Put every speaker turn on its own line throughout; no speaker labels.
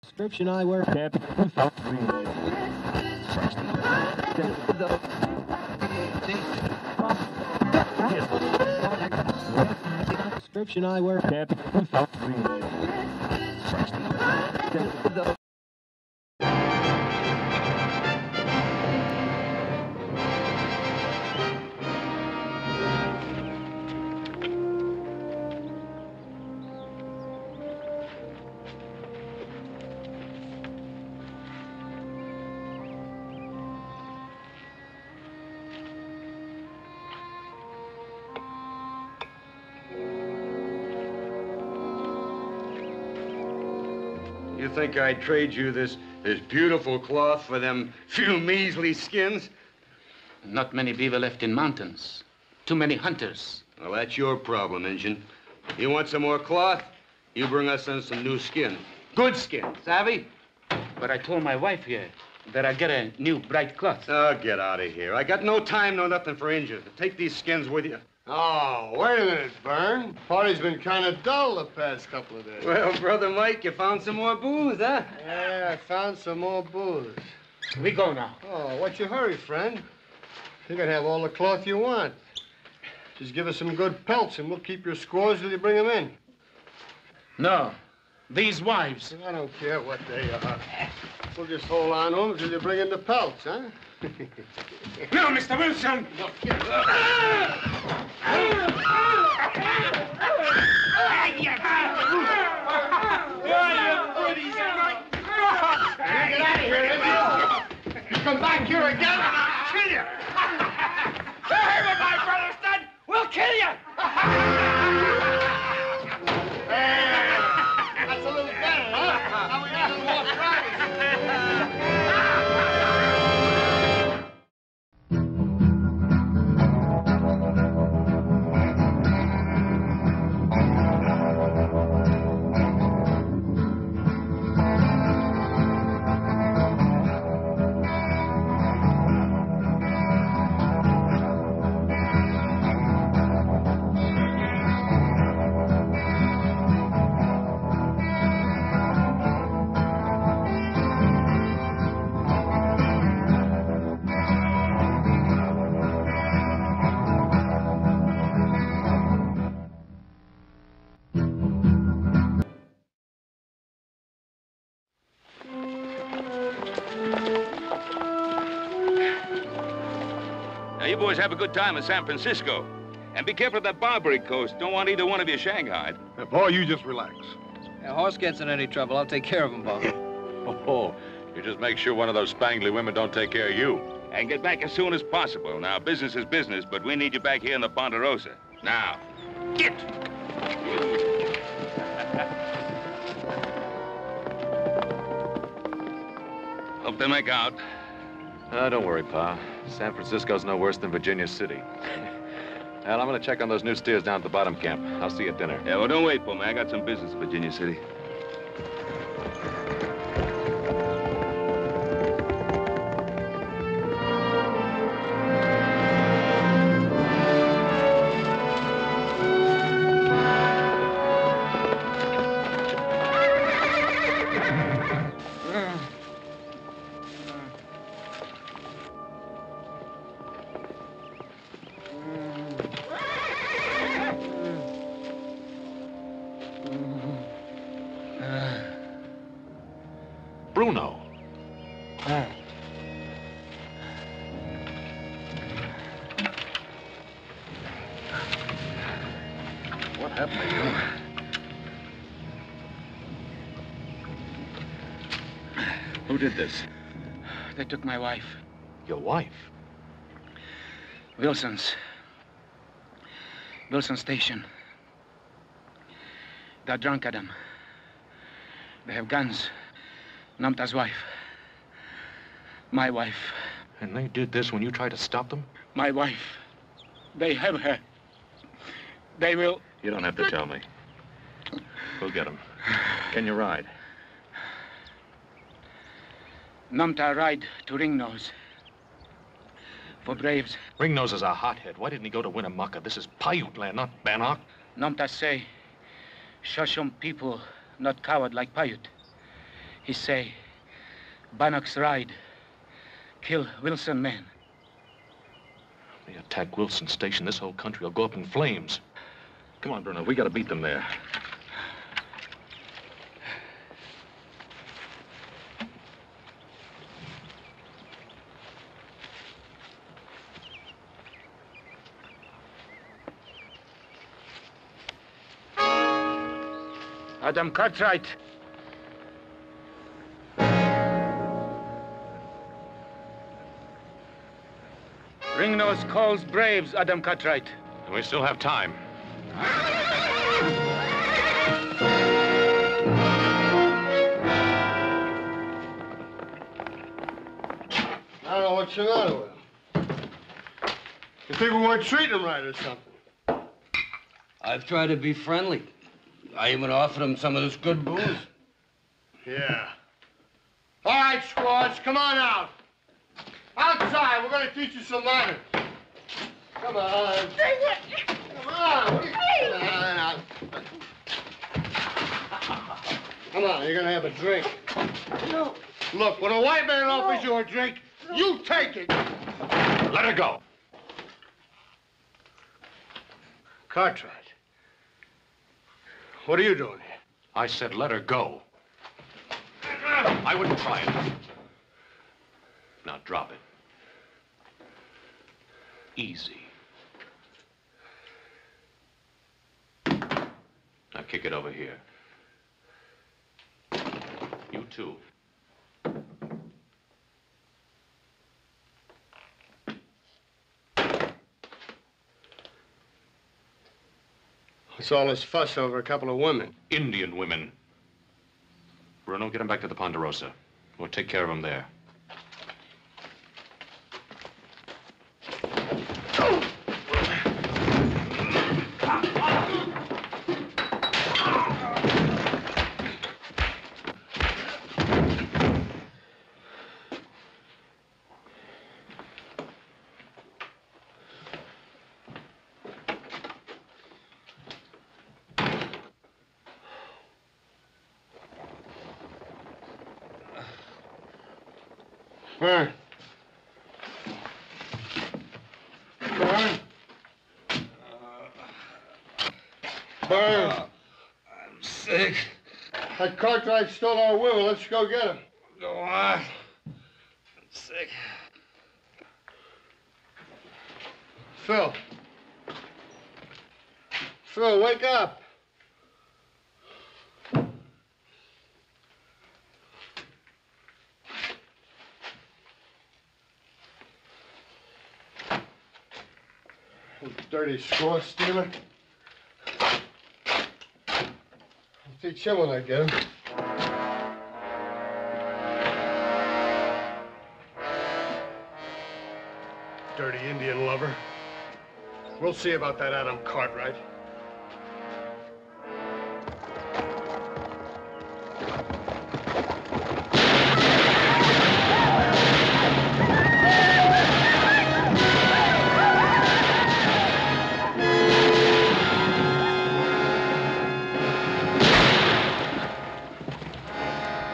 Description I wear. Description I wear.
You think I'd trade you this beautiful cloth for them few measly skins?
Not many beaver left in mountains. Too many hunters.
Well, that's your problem, Injun. You want some more cloth? You bring us in some new skin. Good skin, savvy?
But I told my wife here that I'd get a new bright cloth.
Oh, get out of here. I got no time, no nothing for Injun. Take these skins with you.
Oh, wait a minute, Vern. Party's been kind of dull the past couple of days.
Well, Brother Mike, you found some more booze, huh?
Yeah, I found some more booze.
We go now.
Oh, what's your hurry, friend? You can have all the cloth you want. Just give us some good pelts and we'll keep your scores till you bring them in.
No. These wives.
I don't care what they are. We'll just hold on to them until you bring in the pelts, huh?
No, Mr. Wilson!
No, get out of here, Indy! You come back here again and I'll kill you!
Hey, what my brother's done, we'll kill you!
Hey, that's a little better, huh? Now we got a little more practice.
You boys have a good time in San Francisco. And be careful of that Barbary Coast. Don't want either one of you shanghaied.
Boy, you just relax.
If horse gets in any trouble, I'll take care of him, Bob.
Oh, you just make sure one of those spangly women don't take care of you. And get back as soon as possible. Now, business is business, but we need you back here in the Ponderosa. Now, get! Hope they make out.
Don't worry, Pa. San Francisco's no worse than Virginia City. Well, I'm gonna check on those new steers down at the bottom camp. I'll see you at dinner.
Yeah, well, don't wait for me. I got some business in Virginia City.
Bruno. What happened to you?
Who did this?
They took my wife.
Your wife?
Wilson's station. They're drunk, Adam. They have guns. Namta's wife. My wife.
And they did this when you tried to stop them?
My wife. They have her. They will...
You don't have to tell me. We'll get them. Can you ride?
Namta ride to Ringnose. For Braves.
Ringnose is a hothead. Why didn't he go to Winnemucca? This is Paiute land, not Bannock.
Namta say, Shoshone people not coward like Paiute. He say, Bannock's ride, kill Wilson men.
They attack Wilson Station, this whole country will go up in flames. Come on, Bruno, we gotta beat them there.
Adam Cartwright. Ringnose calls braves, Adam Cartwright.
And we still have time.
I don't know what's the matter with him. You think we weren't treating him right or something?
I've tried to be friendly. I even offered him some of this good booze.
Yeah. All right, squads, come on out. Outside, we're gonna teach you some manners. Come on. Come on. Come on, you're gonna have a drink. No. Look, when a white man offers you a drink, you take it.
Let her go.
Cartwright, what are you doing here?
I said let her go. I wouldn't try it. Now drop it. Easy. Now kick it over here. You too.
What's all this fuss over a couple of women?
Indian women. Bruno, get him back to the Ponderosa. We'll take care of him there.
Burn. Burn. Burn.
I'm sick.
That Cartwright stole our women. Let's go get him.
Go on. I'm sick.
Phil. Phil, wake up. You dirty score stealer. I'll teach him when I get him. Dirty Indian lover. We'll see about that Adam Cartwright.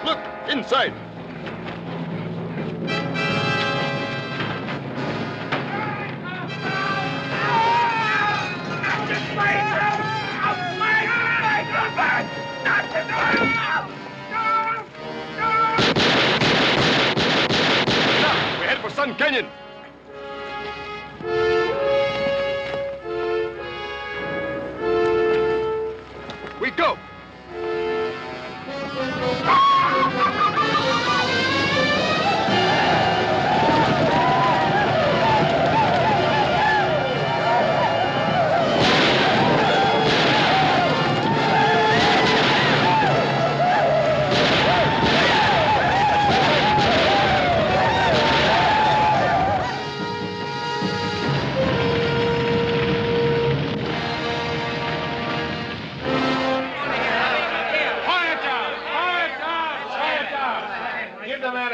Look, inside. We're headed for Sun Canyon. We go.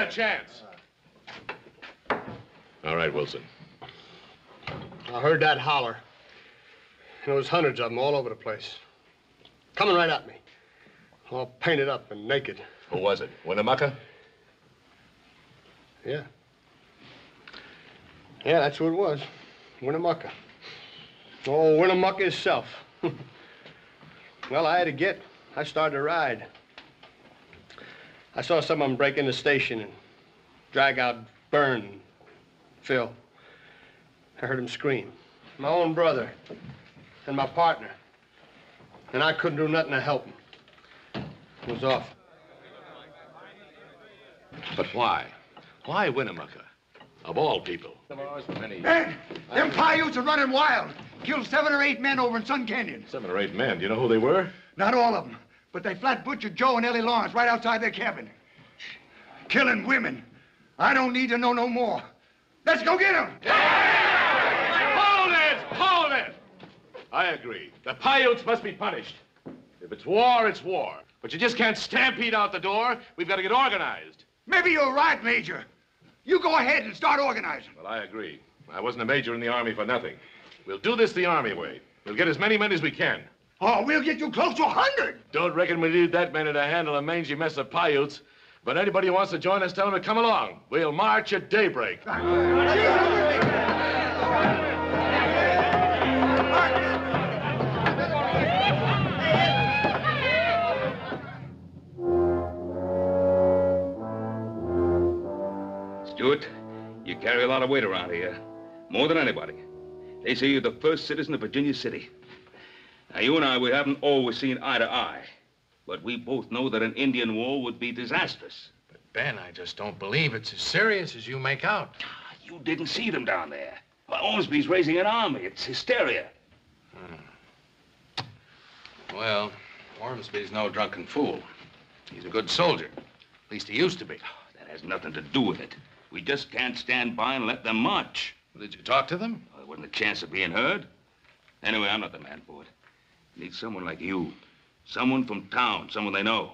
Chance. All right, Wilson.
I heard that holler. There was hundreds of them all over the place. Coming right at me. All painted up and naked.
Who was it? Winnemucca?
Yeah. Yeah, that's who it was. Winnemucca. Oh, Winnemucca himself. Well, I had to get. I started to ride. I saw some of them break in the station and drag out Byrne and Phil. I heard them scream. My own brother and my partner. And I couldn't do nothing to help them. It was awful.
But why? Why Winnemucca? Of all people.
Man, them Paiutes are running wild. Killed 7 or 8 men over in Sun Canyon.
7 or 8 men. Do you know who they were?
Not all of them, but they flat butchered Joe and Ellie Lawrence right outside their cabin. Killing women. I don't need to know no more. Let's go get them.
Hold it! Hold it! I agree. The Paiutes must be punished. If it's war, it's war. But you just can't stampede out the door. We've got to get organized.
Maybe you're right, Major. You go ahead and start organizing.
Well, I agree. I wasn't a major in the Army for nothing. We'll do this the Army way. We'll get as many men as we can.
Oh, we'll get you close to 100.
Don't reckon we need that many to handle a mangy mess of Paiutes. But anybody who wants to join us, tell them to come along. We'll march at daybreak.
Stewart, you carry a lot of weight around here. More than anybody. They say you're the first citizen of Virginia City. Now, you and I, we haven't always seen eye to eye. But we both know that an Indian war would be disastrous.
But, Ben, I just don't believe it's as serious as you make out.
You didn't see them down there. Well, Ormsby's raising an army. It's hysteria.
Well, Ormsby's no drunken fool. He's a good soldier. At least he used to be.
That has nothing to do with it. We just can't stand by and let them march.
Well, did you talk to them?
Well, there wasn't a chance of being heard. Anyway, I'm not the man for it. Need someone like you. Someone from town, someone they know.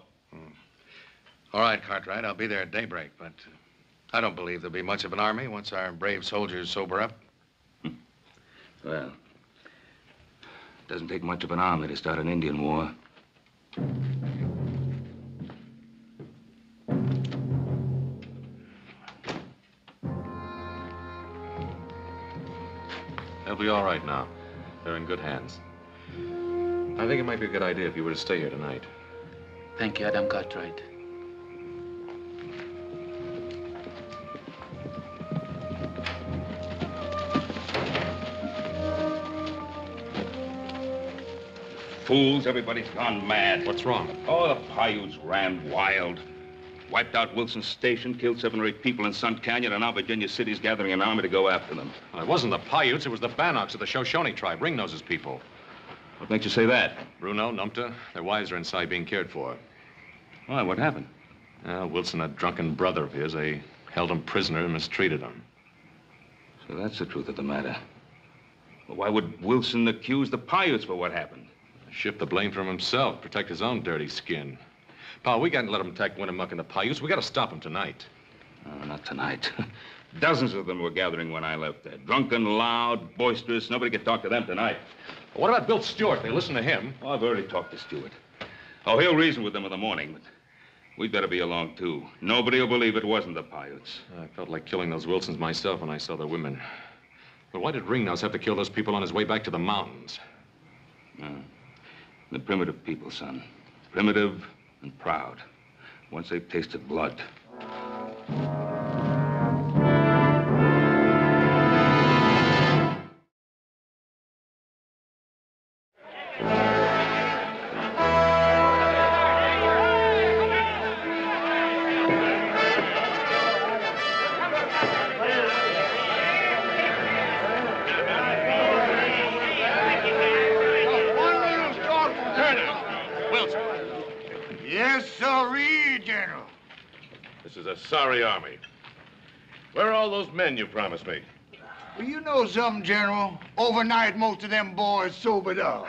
All right, Cartwright, I'll be there at daybreak, but I don't believe there'll be much of an army once our brave soldiers sober up.
Well, it doesn't take much of an army to start an Indian war.
They'll be all right now. They're in good hands. I think it might be a good idea if you were to stay here tonight.
Thank you, Adam Cartwright.
Fools, everybody's gone mad.
What's wrong?
Oh, the Paiutes ran wild. Wiped out Wilson's station, killed 7 or 8 people in Sun Canyon, and now Virginia City's gathering an army to go after them.
Well, it wasn't the Paiutes, it was the Bannocks of the Shoshone tribe, Ringnose's people.
What makes you say that?
Bruno, Numpta, their wives are inside being cared for.
Why, what happened?
Wilson, a drunken brother of his, they held him prisoner and mistreated him.
So that's the truth of the matter. Well, why would Wilson accuse the Paiutes for what happened?
Shift the blame from himself, protect his own dirty skin. Pa, we can't let him attack Winnemucca and the Paiutes. We got to stop him tonight.
Oh, not tonight. Dozens of them were gathering when I left there. Drunken, loud, boisterous. Nobody could talk to them tonight.
What about Bill Stewart? They listen to him.
Oh, I've already talked to Stewart. Oh, he'll reason with them in the morning, but we'd better be along, too. Nobody will believe it wasn't the Paiutes.
I felt like killing those Wilsons myself when I saw the women. But why did Ringnose have to kill those people on his way back to the mountains?
The primitive people, son. Primitive and proud. Once they've tasted blood.
Yes, sirree, General.
This is a sorry army. Where are all those men you promised me?
Well, you know something, General? Overnight, most of them boys sobered up.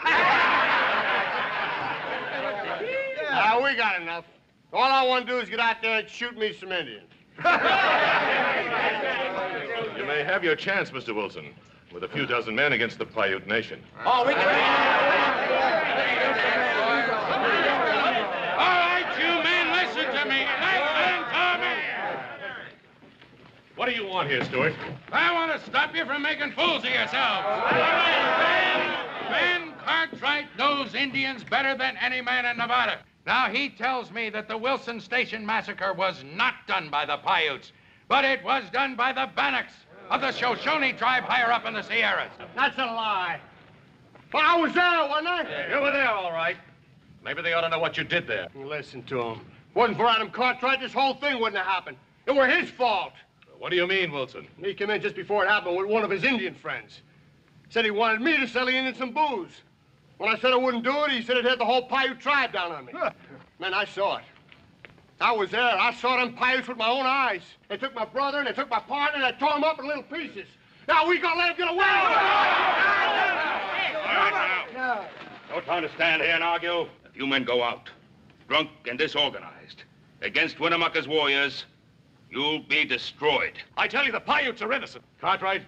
We got enough. All I want to do is get out there and shoot me some Indians.
You may have your chance, Mr. Wilson, with a few dozen men against the Paiute nation.
Oh, we can... All right, you men, listen to me.
What do you want here, Stewart?
I want to stop you from making fools of yourselves. Ben Cartwright knows Indians better than any man in Nevada. Now, he tells me that the Wilson Station massacre was not done by the Paiutes, but it was done by the Bannocks of the Shoshone tribe higher up in the Sierras.
That's a lie. Well, I was there, wasn't I?
You were there, all right. Maybe they ought to know what you did there.
Listen to him. Wasn't for Adam Cartwright, this whole thing wouldn't have happened. It were his fault.
What do you mean, Wilson?
He came in just before it happened with one of his Indian friends. Said he wanted me to sell the Indians some booze. When I said I wouldn't do it, he said it had the whole Paiute tribe down on me. Man, I saw it. I was there. I saw them Paiutes with my own eyes. They took my brother and they took my partner and they tore them up in little pieces. Now we gonna let him get away with it.
All right, now. No time to stand here and argue. If you men go out, drunk and disorganized, against Winnemucca's warriors, you'll be destroyed.
I tell you, the Paiutes are innocent. Cartwright,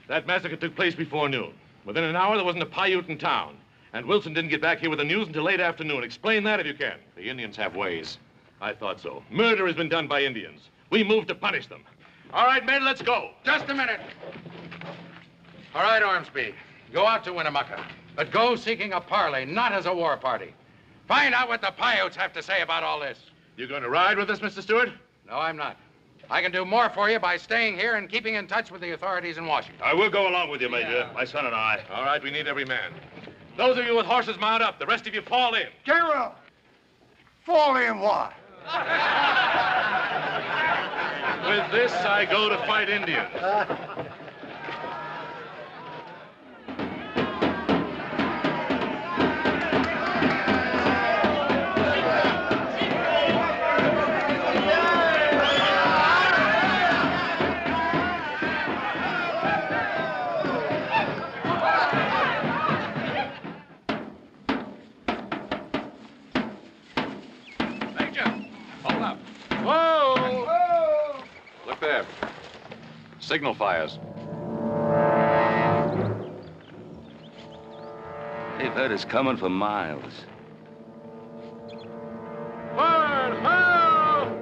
that massacre took place before noon. Within an hour, there wasn't a Paiute in town. And Wilson didn't get back here with the news until late afternoon. Explain that if you can.
The Indians have ways.
I thought so. Murder has been done by Indians. We moved to punish them. All right, men, let's go.
Just a minute. All right, Ormsby, go out to Winnemucca, but go seeking a parley, not as a war party. Find out what the Paiutes have to say about all this.
You going to ride with us, Mr. Stewart?
No, I'm not. I can do more for you by staying here and keeping in touch with the authorities in Washington.
I will go along with you, Major. My son and I.
All right, we need every man. Those of you with horses, mount up. The rest of you fall in.
General, fall in what?
With this, I go to fight Indians.
Signal fires.
They've heard us coming for miles.
Forward, ho!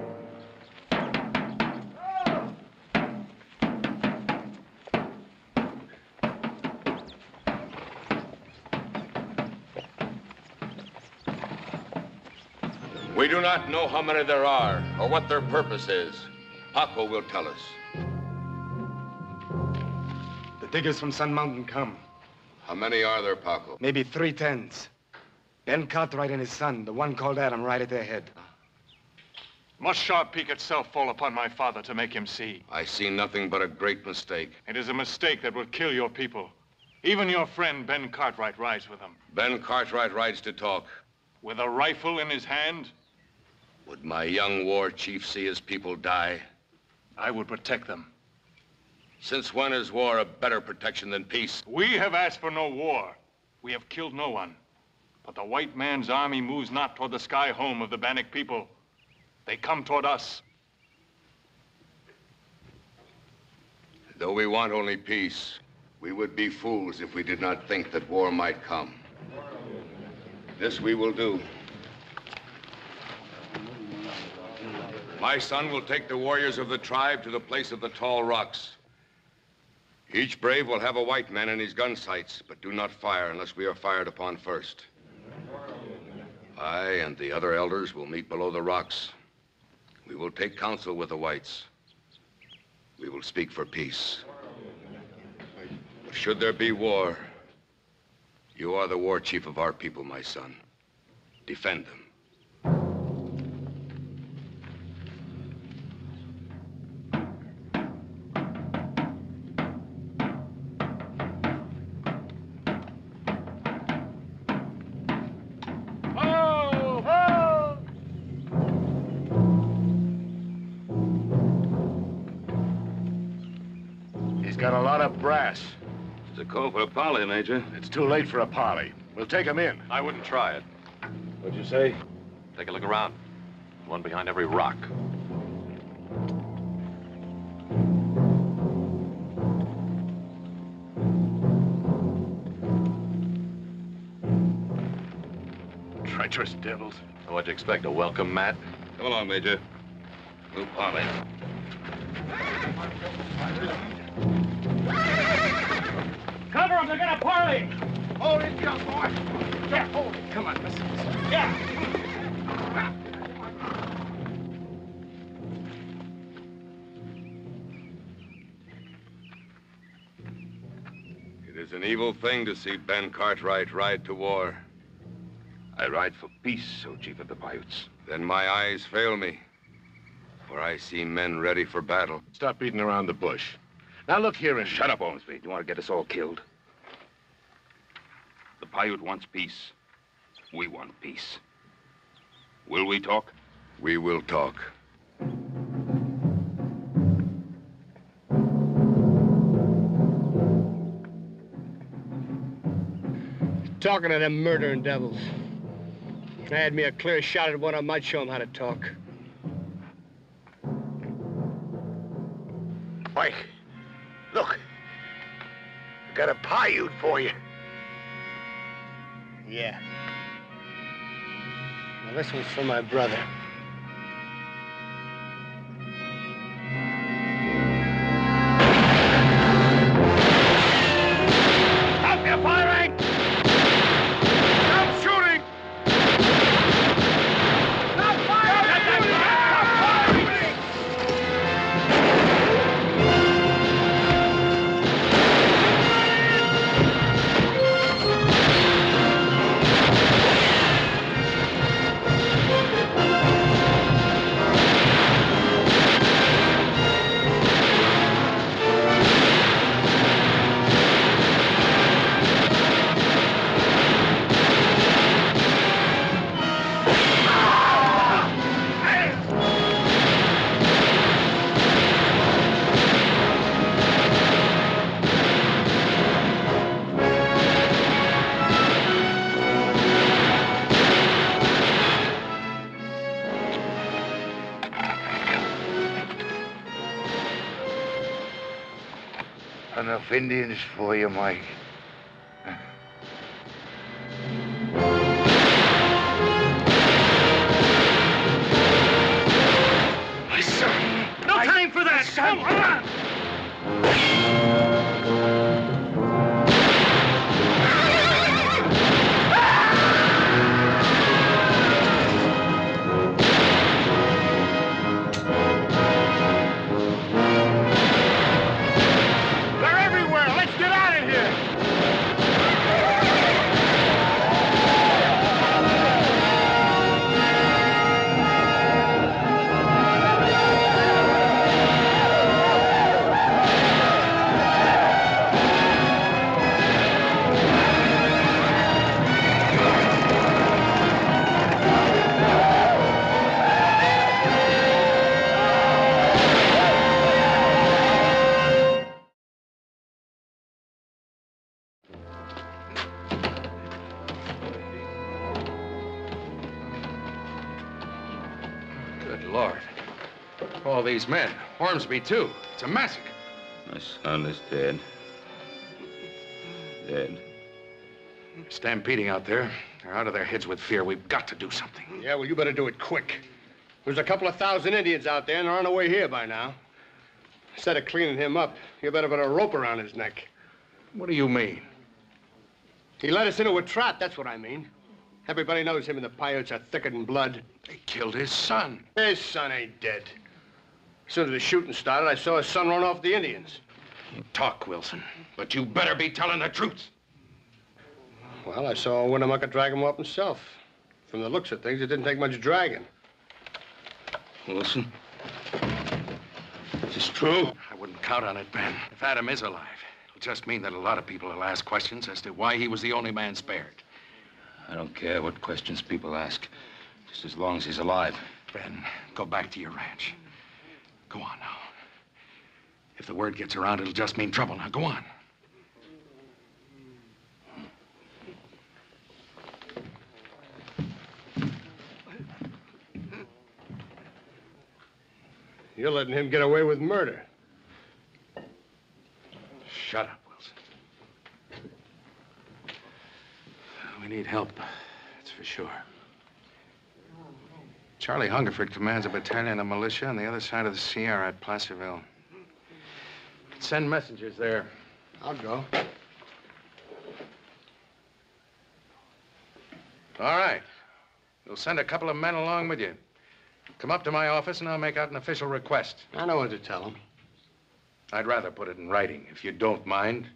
We do not know how many there are or what their purpose is. Paco will tell us.
The diggers from Sun Mountain come.
How many are there, Paco?
Maybe 3 tens. Ben Cartwright and his son, the one called Adam, right at their head.
Must Sharp Peak itself fall upon my father to make him see?
I see nothing but a great mistake.
It is a mistake that will kill your people. Even your friend, Ben Cartwright, rides with him.
Ben Cartwright rides to talk.
With a rifle in his hand?
Would my young war chief see his people die?
I would protect them.
Since when is war a better protection than peace?
We have asked for no war. We have killed no one. But the white man's army moves not toward the sky home of the Bannock people. They come toward us.
Though we want only peace, we would be fools if we did not think that war might come. This we will do. My son will take the warriors of the tribe to the place of the tall rocks. Each brave will have a white man in his gun sights, but do not fire unless we are fired upon first. I and the other elders will meet below the rocks. We will take counsel with the whites. We will speak for peace. But should there be war, you are the war chief of our people, my son. Defend them.
Got a lot of brass.
It's a call for a parley, Major.
It's too late for a parley. We'll take him in.
I wouldn't try it.
What'd you say?
Take a look around. One behind every rock.
Treacherous devils.
What'd you expect, a welcome mat?
Come along, Major. We'll parley.
Cover them, they're gonna parley! Hold it, young boy. Yeah, hold it.
Come on, listen.
Yeah.
It is an evil thing to see Ben Cartwright ride to war.
I ride for peace, O Chief of the Paiutes.
Then my eyes fail me, for I see men ready for battle.
Stop beating around the bush. Now look here and...
Shut up, Ormsby. You want to get us all killed? The Paiute wants peace. We want peace. Will we talk?
We will talk.
Talking to them murdering devils. If I had me a clear shot at one, I might show them how to talk.
Mike, look. I got a Paiute for you.
Yeah. Now this one's for my brother.
Stop your firing! Stop shooting! Stop firing! Stop firing!
Enough Indians for you, Mike.
My son! No time for that! Come on!
Lord. All these men. Ormsby, too. It's a massacre.
My son is dead. Dead.
Stampeding out there. They're out of their heads with fear. We've got to do something.
Yeah, well, you better do it quick. There's a couple of thousand Indians out there, and they're on their way here by now. Instead of cleaning him up, you better put a rope around his neck.
What do you mean?
He led us into a trap, that's what I mean. Everybody knows him and the Paiutes are thicker than blood.
They killed his son.
His son ain't dead. As soon as the shooting started, I saw his son run off the Indians.
You talk, Wilson, but you better be telling the truth.
Well, I saw Winnemucca drag him off himself. From the looks of things, it didn't take much dragging.
Wilson? Is this true?
I wouldn't count on it, Ben. If Adam is alive, it'll just mean that a lot of people will ask questions as to why he was the only man spared.
I don't care what questions people ask, just as long as he's alive.
Ben, go back to your ranch. Go on now. If the word gets around, it'll just mean trouble. Now, go on.
You're letting him get away with murder.
Shut up, Wilson. We need help, that's for sure. Charlie Hungerford commands a battalion of militia on the other side of the Sierra at Placerville. Send messengers there.
I'll go.
All right. You'll send a couple of men along with you. Come up to my office and I'll make out an official request.
I know what to tell them.
I'd rather put it in writing, if you don't mind.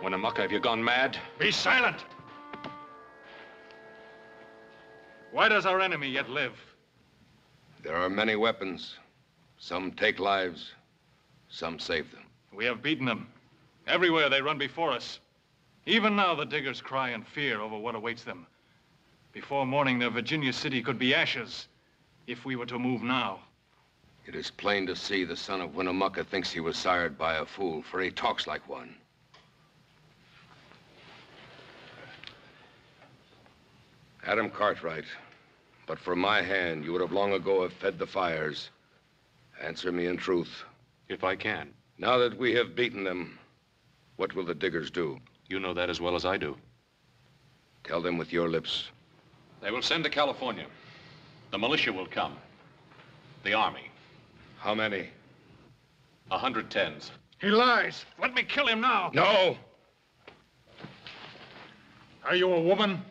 Winnemucca, have you gone mad?
Be silent! Why does our enemy yet live?
There are many weapons. Some take lives, some save them.
We have beaten them. Everywhere they run before us. Even now the diggers cry in fear over what awaits them. Before morning, their Virginia city could be ashes if we were to move now.
It is plain to see the son of Winnemucca thinks he was sired by a fool, for he talks like one. Adam Cartwright, but for my hand, you would have long ago have fed the fires. Answer me in truth.
If I can.
Now that we have beaten them, what will the diggers do?
You know that as well as I do.
Tell them with your lips.
They will send to California. The militia will come. The army.
How many?
110s.
He lies. Let me kill him now.
No!
Are you a woman?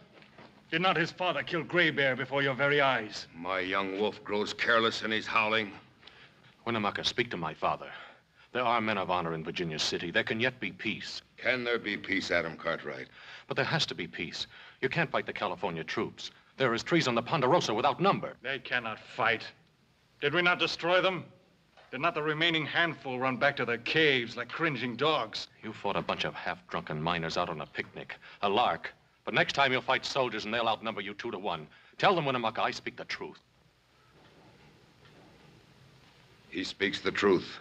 Did not his father kill Gray Bear before your very eyes?
My young wolf grows careless and he's howling.
Winnemucca, speak to my father. There are men of honor in Virginia City. There can yet be peace.
Can there be peace, Adam Cartwright?
But there has to be peace. You can't fight the California troops. There is trees on the Ponderosa without number.
They cannot fight. Did we not destroy them? Did not the remaining handful run back to their caves like cringing dogs?
You fought a bunch of half-drunken miners out on a picnic. A lark. But next time you'll fight soldiers and they'll outnumber you 2 to 1. Tell them, Winnemucca, I speak the truth.
He speaks the truth.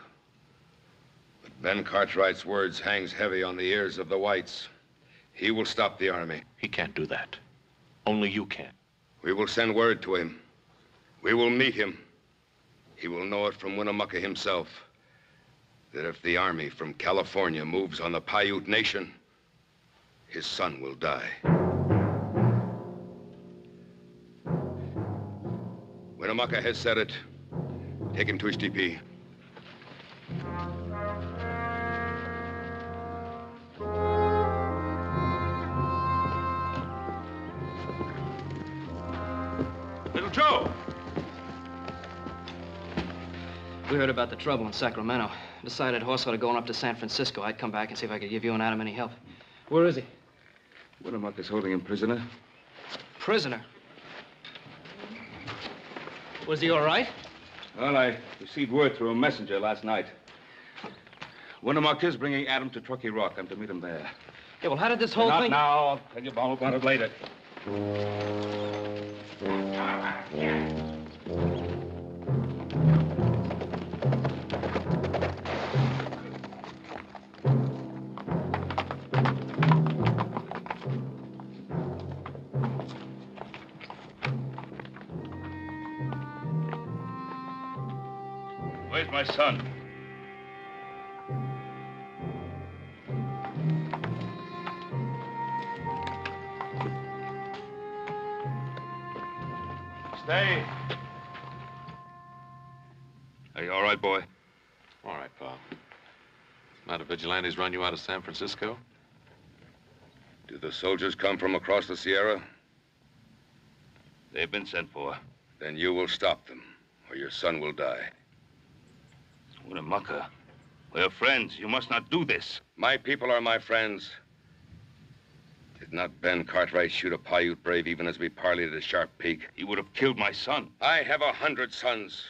But Ben Cartwright's words hangs heavy on the ears of the whites. He will stop the army.
He can't do that. Only you can.
We will send word to him. We will meet him. He will know it from Winnemucca himself that if the army from California moves on the Paiute nation, his son will die. Winnemucca has said it. Take him to his TP.
Little Joe!
We heard about the trouble in Sacramento. Decided horse ought going up to San Francisco. I'd come back and see if I could give you and Adam any help. Where is he?
Winnemucca's holding him prisoner.
Prisoner? Was he all right?
Well, I received word through a messenger last night. Winnemucca's bringing Adam to Truckee Rock. I'm to meet him there.
Yeah, well, how did this whole
Not
thing...
now. I'll tell you all about it later. Where's my son? Stay.
Are you all right, boy?
All right, Pa. Not the vigilantes run you out of San Francisco?
Do the soldiers come from across the Sierra?
They've been sent for.
Then you will stop them, or your son will die.
Winnemucca, we're friends. You must not do this.
My people are my friends. Did not Ben Cartwright shoot a Paiute brave even as we parleyed at Sharp Peak?
He would have killed my son.
I have 100 sons.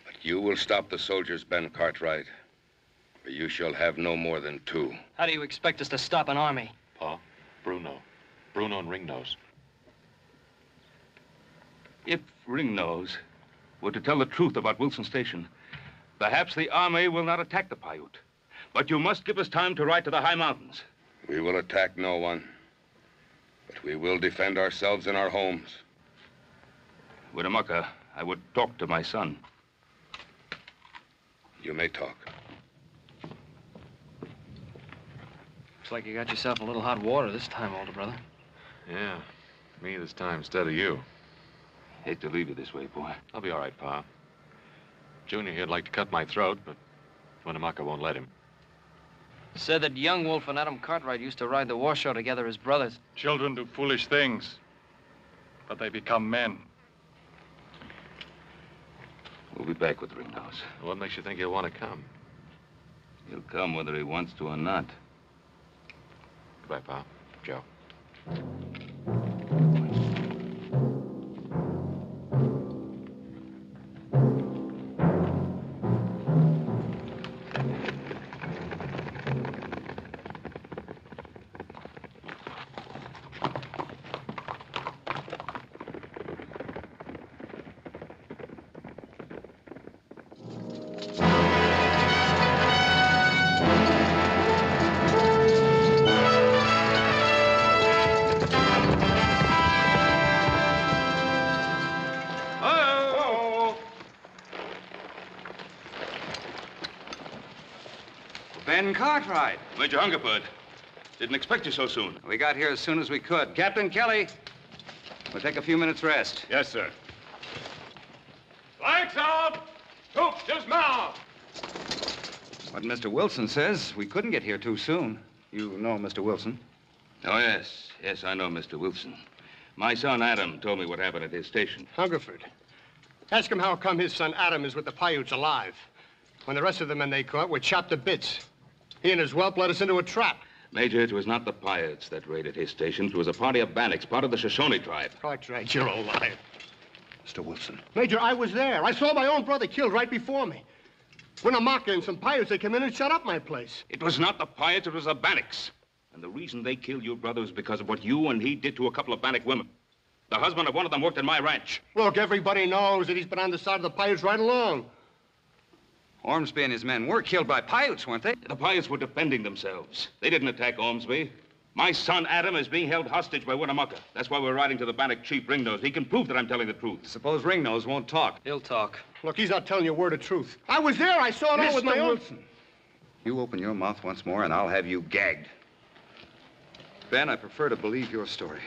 But you will stop the soldiers, Ben Cartwright, or you shall have no more than 2.
How do you expect us to stop an army?
Pa, Bruno. Bruno and Ringnose.
If Ringnose were to tell the truth about Wilson Station, perhaps the army will not attack the Paiute. But you must give us time to ride to the high mountains.
We will attack no one. But we will defend ourselves in our homes.
Winnemucca, I would talk to my son.
You may talk.
Looks like you got yourself a little hot water this time, older brother.
Yeah, me this time instead of you.
Hate to leave you this way, boy.
I'll be all right, Pa. Junior here'd like to cut my throat, but Winnemucca won't let him.
Said that young Wolf and Adam Cartwright used to ride the war show together as brothers.
Children do foolish things, but they become men.
We'll be back with Ringnose.
What makes you think he'll want to come?
He'll come whether he wants to or not.
Goodbye, Pa. Joe.
Ben Cartwright.
Major Hungerford. Didn't expect you so soon.
We got here as soon as we could. Captain Kelly, we'll take a few minutes rest.
Yes, sir. Lights out! Troops dismount!
What Mr. Wilson says, we couldn't get here too soon. You know Mr. Wilson?
Oh, yes. Yes, I know Mr. Wilson. My son, Adam, told me what happened at his station.
Hungerford. Ask him how come his son Adam is with the Paiutes alive, when the rest of the men they caught were chopped to bits. He and his whelp led us into a trap.
Major, it was not the Paiutes that raided his station. It was a party of Bannocks, part of the Shoshone tribe.
Cartwright, you're a liar. Mr. Wilson. Major, I was there. I saw my own brother killed right before me. Winnemucca and some Paiutes, they came in and shut up my place.
It was not the Paiutes, it was the Bannocks. And the reason they killed your brother was because of what you and he did to a couple of Bannock women. The husband of one of them worked at my ranch.
Look, everybody knows that he's been on the side of the Paiutes right along.
Ormsby and his men were killed by Paiutes, weren't they?
The Paiutes were defending themselves. They didn't attack Ormsby. My son, Adam, is being held hostage by Winnemucca. That's why we're riding to the Bannock chief, Ringnose. He can prove that I'm telling the truth.
Suppose Ringnose won't talk.
He'll talk.
Look, he's not telling you a word of truth. I was there. I saw it all with my own...
Wilson, you open your mouth once more and I'll have you gagged. Ben, I prefer to believe your story.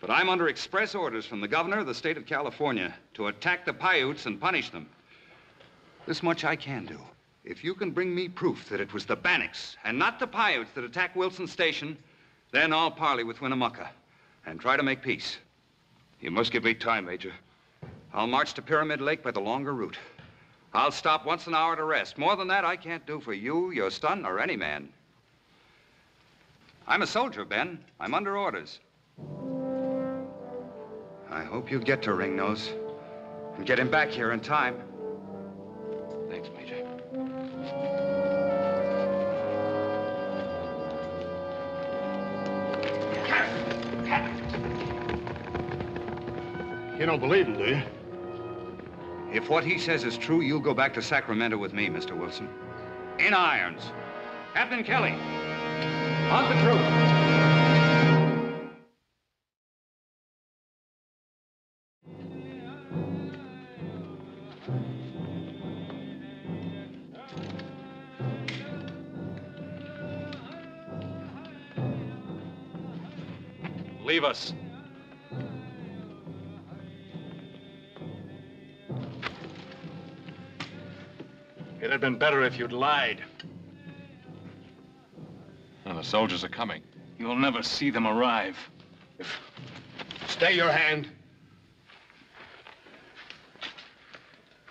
But I'm under express orders from the governor of the state of California to attack the Paiutes and punish them. This much I can do. If you can bring me proof that it was the Bannocks and not the Paiutes that attacked Wilson's station, then I'll parley with Winnemucca and try to make peace.
You must give me time, Major.
I'll march to Pyramid Lake by the longer route. I'll stop once an hour to rest. More than that, I can't do for you, your son, or any man. I'm a soldier, Ben. I'm under orders. I hope you get to Ringnose and get him back here in time.
Thanks, Major.
You don't believe him, do you?
If what he says is true, you'll go back to Sacramento with me, Mr. Wilson. In irons. Captain Kelly, on the troop.
Leave us. It had been better if you'd lied.
And the soldiers are coming.
You'll never see them arrive.
Stay your hand.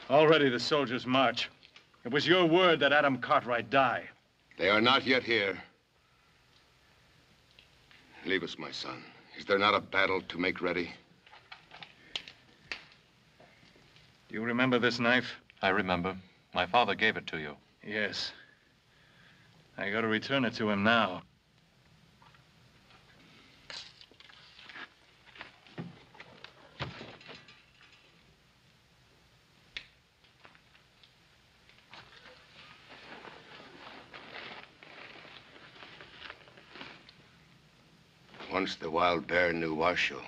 Already the soldiers march. It was your word that Adam Cartwright die.
They are not yet here. Leave us, my son. Is there not a battle to make ready?
Do you remember this knife?
I remember. My father gave it to you.
Yes. I gotta return it to him now.
Once the wild bear knew Washoe.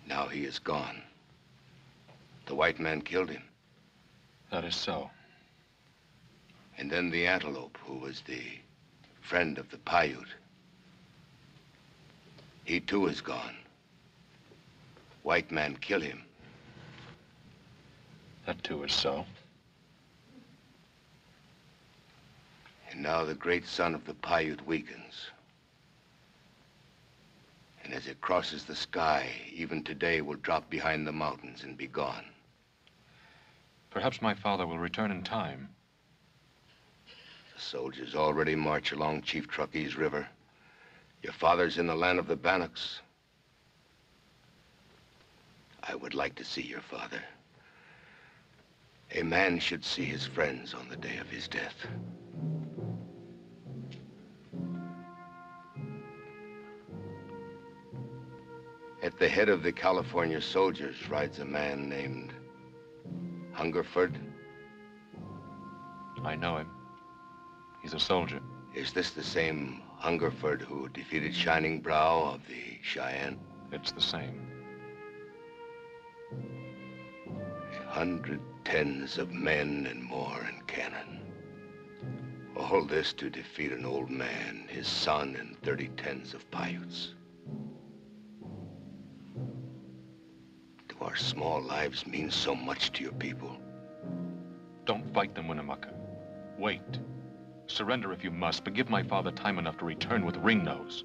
Now he is gone. The white man killed him.
That is so.
And then the antelope, who was the friend of the Paiute. He too is gone. White man kill him.
That too is so.
And now the great sun of the Paiute weakens. And as it crosses the sky, even today will drop behind the mountains and be gone.
Perhaps my father will return in time.
The soldiers already march along Chief Truckee's River. Your father's in the land of the Bannocks. I would like to see your father. A man should see his friends on the day of his death. At the head of the California soldiers rides a man named Hungerford.
I know him. He's a soldier.
Is this the same Hungerford who defeated Shining Brow of the Cheyenne?
It's the same.
100 tens of men and more in cannon. All this to defeat an old man, his son, and 30 tens of Paiutes. Do our small lives mean so much to your people?
Don't fight them, Winnemucca. Wait. Surrender if you must, but give my father time enough to return with Ringnose.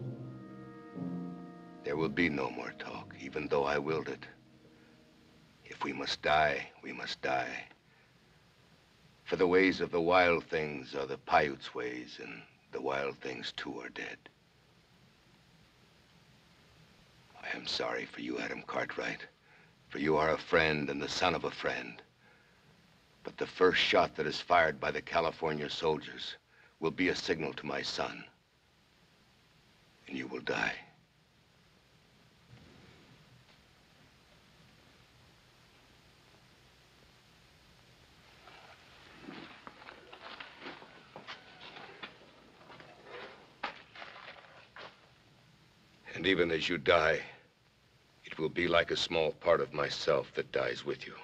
There will be no more talk, even though I willed it. If we must die, we must die. For the ways of the wild things are the Paiutes' ways, and the wild things too are dead. I am sorry for you, Adam Cartwright, for you are a friend and the son of a friend. But the first shot that is fired by the California soldiers will be a signal to my son, and you will die. And even as you die, it will be like a small part of myself that dies with you.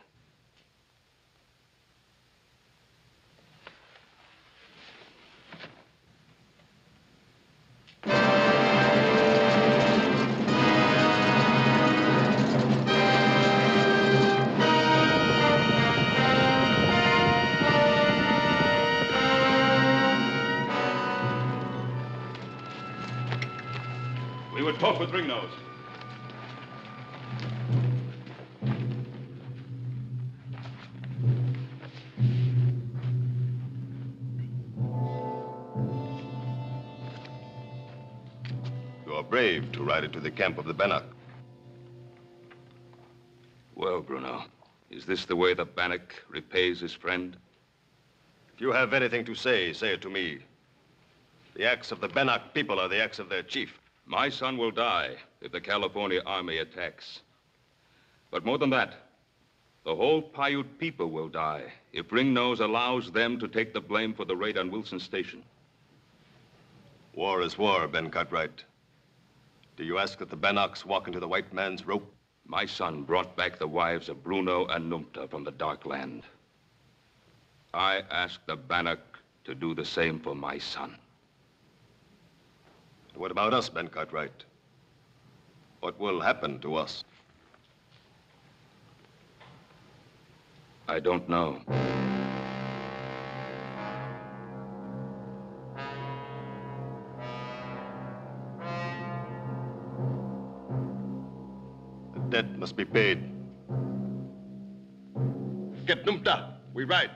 We would talk with Ringnose.
You are brave to ride into the camp of the Bannock.
Well, Bruno, is this the way the Bannock repays his friend?
If you have anything to say, say it to me. The acts of the Bannock people are the acts of their chief.
My son will die if the California army attacks. But more than that, the whole Paiute people will die if Ringnose allows them to take the blame for the raid on Wilson Station.
War is war, Ben Cartwright. Do you ask that the Bannocks walk into the white man's rope?
My son brought back the wives of Bruno and Numta from the Dark Land. I ask the Bannock to do the same for my son.
What about us, Ben Cartwright? What will happen to us?
I don't know.
The debt must be paid. Get Numta. We ride.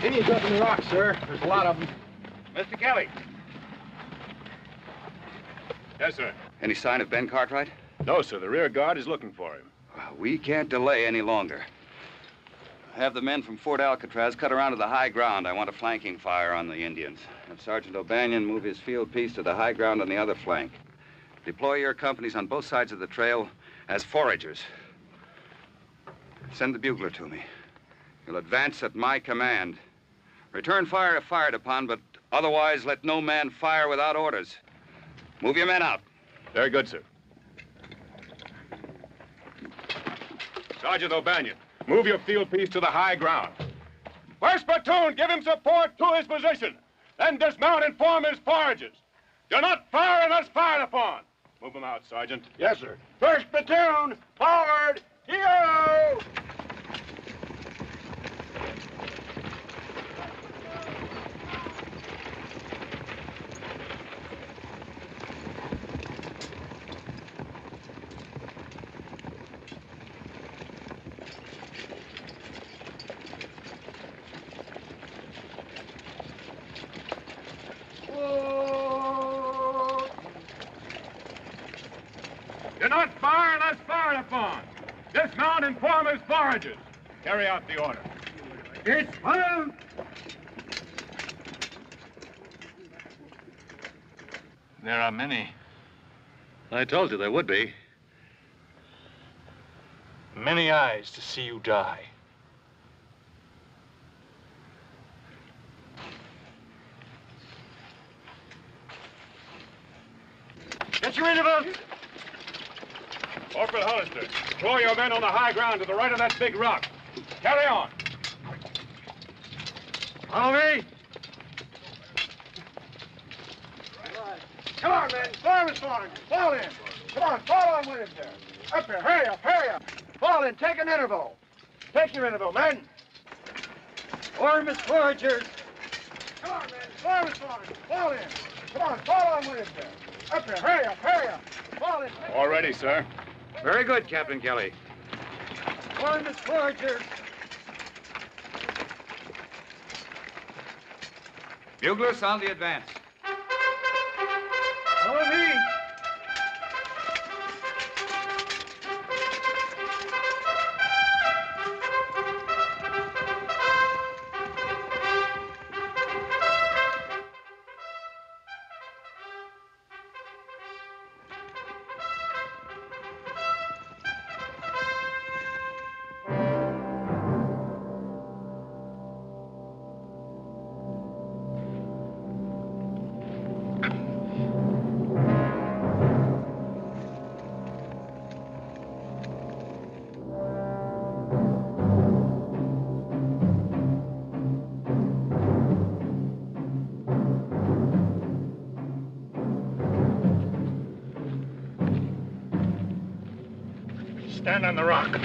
Indians up in the rocks, sir. There's a lot of them.
Mr. Kelly. Yes, sir.
Any sign of Ben Cartwright?
No, sir. The rear guard is looking for him.
Well, we can't delay any longer. Have the men from Fort Alcatraz cut around to the high ground. I want a flanking fire on the Indians. Have Sergeant O'Banion move his field piece to the high ground on the other flank. Deploy your companies on both sides of the trail as foragers. Send the bugler to me. You'll advance at my command. Return fire if fired upon, but otherwise let no man fire without orders. Move your men out.
Very good, sir. Sergeant O'Banion, move your field piece to the high ground. First platoon, give him support to his position. Then dismount and form his foragers. Do not fire unless fired upon. Move them out, Sergeant.
Yes, sir. First platoon, forward, hero!
Do not fire unless fired upon. Dismount and form as foragers. Carry out the order.
Dismount!
There are many.
I told you there would be.
Many eyes to see you die.
Get your interval!
Corporal Hollister, deploy your men on the high ground to the right of that big rock. Carry on.
Follow me! Come on, men. Form is falling. Fall in. Come on, fall on with him there. Up here. Hurry up, hurry up. Fall in. Take an interval. Take your interval, men. Form is foragers. Come on, men. Form is falling. Fall in. Come on, fall on with him there. Up here. Hurry up, hurry up. Fall in.
All ready, sir.
Very good, Captain Kelly.
Form is foragers.
Bugler, sound the advance.
Follow me.
Stand on the rock.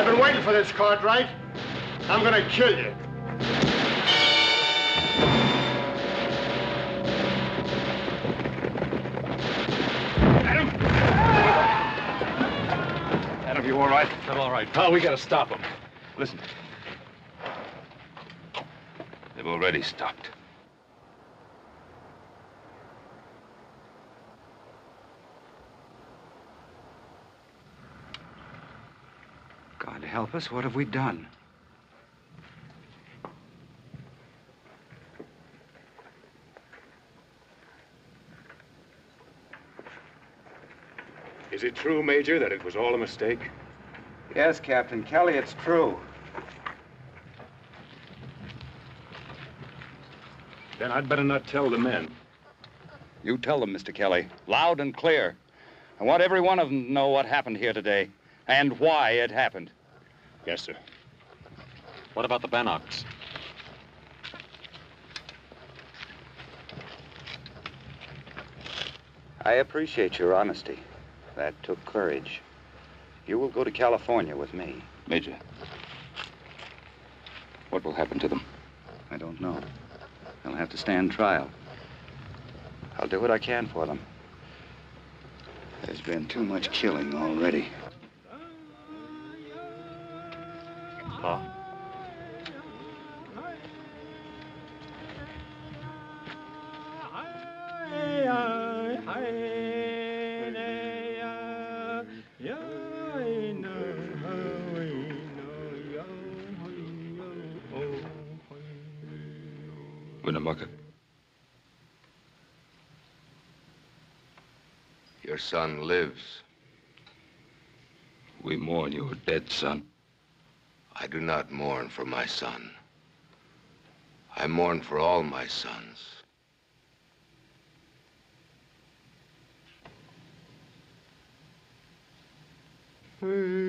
I've been waiting for this, Cartwright. I'm gonna kill you.
Adam, you all right?
I'm all right.
Pal, we gotta stop him. Listen.
They've already stopped.
God help us, what have we done?
Is it true, Major, that it was all a mistake?
Yes, Captain Kelly, it's true.
Then I'd better not tell the men.
You tell them, Mr. Kelly, loud and clear. I want every one of them to know what happened here today and why it happened.
Yes, sir.
What about the Bannocks?
I appreciate your honesty. That took courage. You will go to California with me.
Major, what will happen to them?
I don't know. They'll have to stand trial. I'll do what I can for them. There's been too much killing already.
Pa?
Winnemucca.
Your son lives.
We mourn your dead son.
I do not mourn for my son. I mourn for all my sons.
Hey.